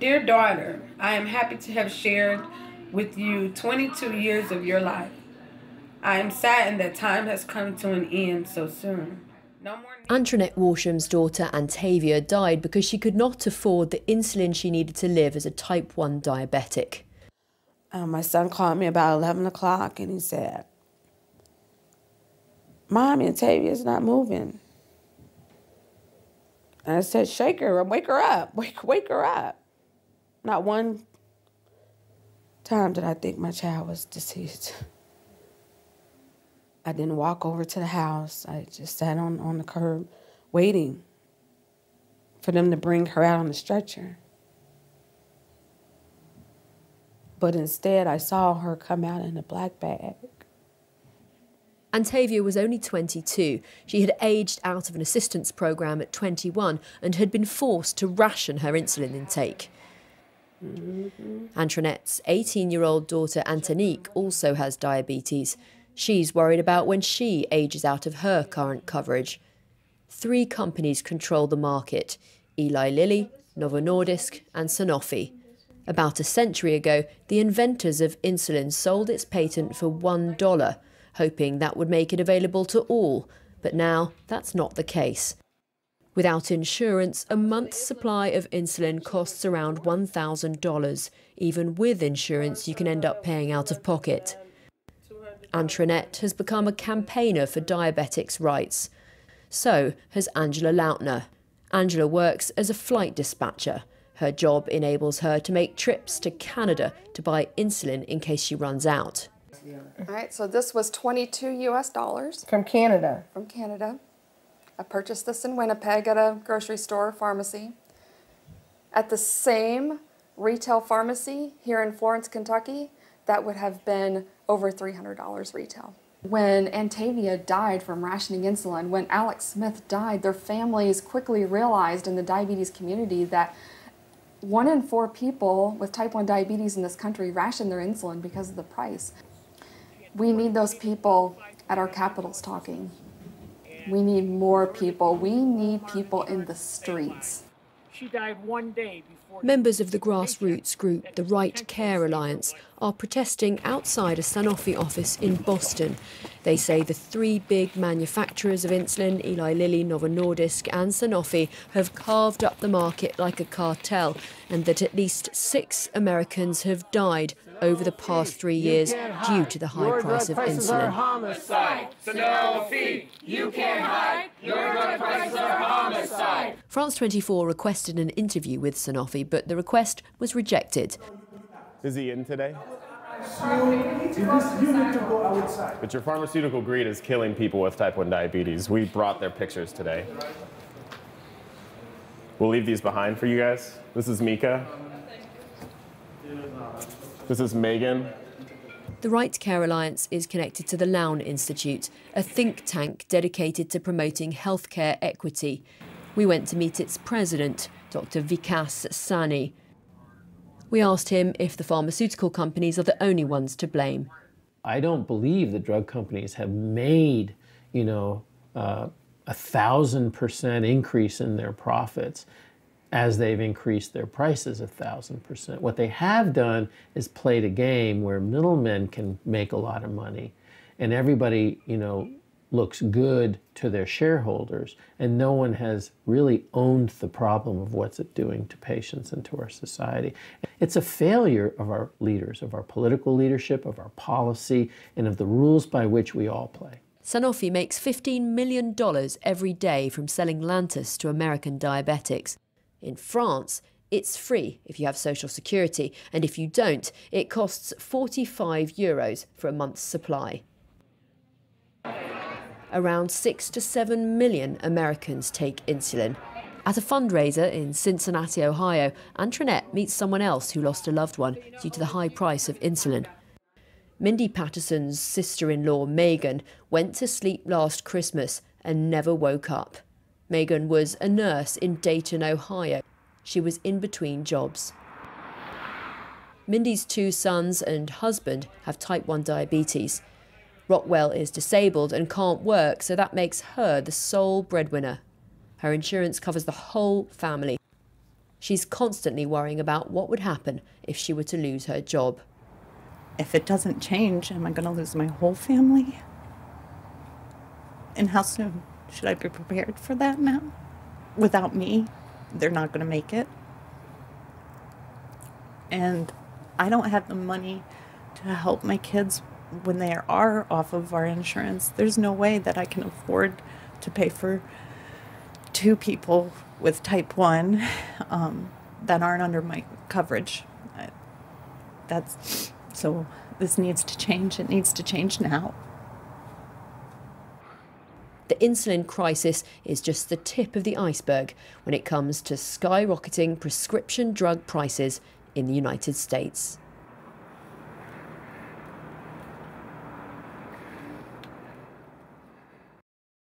Dear daughter, I am happy to have shared with you 22 years of your life. I am saddened that time has come to an end so soon. No more. Antoinette Worsham's daughter Antavia died because she could not afford the insulin she needed to live as a type 1 diabetic. My son called me about 11 o'clock and he said, "Mom, Antavia's not moving." And I said, "Shake her, wake her up, wake her up." Not one time did I think my child was deceased. I didn't walk over to the house. I just sat on the curb waiting for them to bring her out on the stretcher. But instead, I saw her come out in a black bag. Antavia was only 22. She had aged out of an assistance programme at 21 and had been forced to ration her insulin intake. Antoinette's 18-year-old daughter Antonique also has diabetes. She's worried about when she ages out of her current coverage. 3 companies control the market: Eli Lilly, Novo Nordisk and Sanofi. About a century ago, the inventors of insulin sold its patent for $1, hoping that would make it available to all. But now that's not the case. Without insurance, a month's supply of insulin costs around $1,000. Even with insurance, you can end up paying out of pocket. Antoinette has become a campaigner for diabetics' rights. So has Angela LAUTNER. Angela works as a flight dispatcher. Her job enables her to make trips to Canada to buy insulin in case she runs out. All right, so this was $22 US. From Canada. From Canada. I purchased this in Winnipeg at a grocery store or pharmacy. At the same retail pharmacy here in Florence, Kentucky, that would have been over $300 retail. When Antavia died from rationing insulin, when Alex Smith died, their families quickly realized in the diabetes community that 1 in 4 people with type 1 diabetes in this country ration their insulin because of the price. We need those people at our capitals talking. We need more people. We need people in the streets. She died 1 day before. Members of the grassroots group, the Right Care Alliance, are protesting outside a Sanofi office in Boston. They say the 3 big manufacturers of insulin, Eli Lilly, Novo Nordisk and Sanofi, have carved up the market like a cartel, and that at least 6 Americans have died over the past 3 years due to the high price of insulin. Homicide. Sanofi, you can't hide. Your drug prices are homicide. France 24 requested an interview with Sanofi, but the request was rejected. Is he in today? You need to go outside. But your pharmaceutical greed is killing people with type 1 diabetes. We brought their pictures today. We'll leave these behind for you guys. This is Mika. This is Megan. The Right Care Alliance is connected to the Lown Institute, a think tank dedicated to promoting healthcare equity. We went to meet its president, Dr. VIKAS SAINI. We asked him if the pharmaceutical companies are the only ones to blame. I don't believe the drug companies have made, a 1,000% increase in their profits as they've increased their prices 1,000%. What they have done is played a game where middlemen can make a lot of money, and everybody, looks good to their shareholders, and no one has really owned the problem of what's it doing to patients and to our society. It's a failure of our leaders, of our political leadership, of our policy, and of the rules by which we all play. Sanofi makes $15 million every day from selling Lantus to American diabetics. In France, it's free if you have social security, and if you don't, it costs €45 for a month's supply. Around 6 to 7 million Americans take insulin. At a fundraiser in Cincinnati, Ohio, Antoinette meets someone else who lost a loved one due to the high price of insulin. Mindy Patterson's sister-in-law, Megan, went to sleep last Christmas and never woke up. Megan was a nurse in Dayton, Ohio. She was in between jobs. Mindy's 2 sons and husband have type 1 diabetes. Rockwell is disabled and can't work, so that makes her the sole breadwinner. Her insurance covers the whole family. She's constantly worrying about what would happen if she were to lose her job. If it doesn't change, am I going to lose my whole family? And how soon? Should I be prepared for that now? Without me, they're not going to make it. And I don't have the money to help my kids when they are off of our insurance. There's no way that I can afford to pay for 2 people with type 1 that aren't under my coverage. So this needs to change. It needs to change now. The insulin crisis is just the tip of the iceberg when it comes to skyrocketing prescription drug prices in the United States.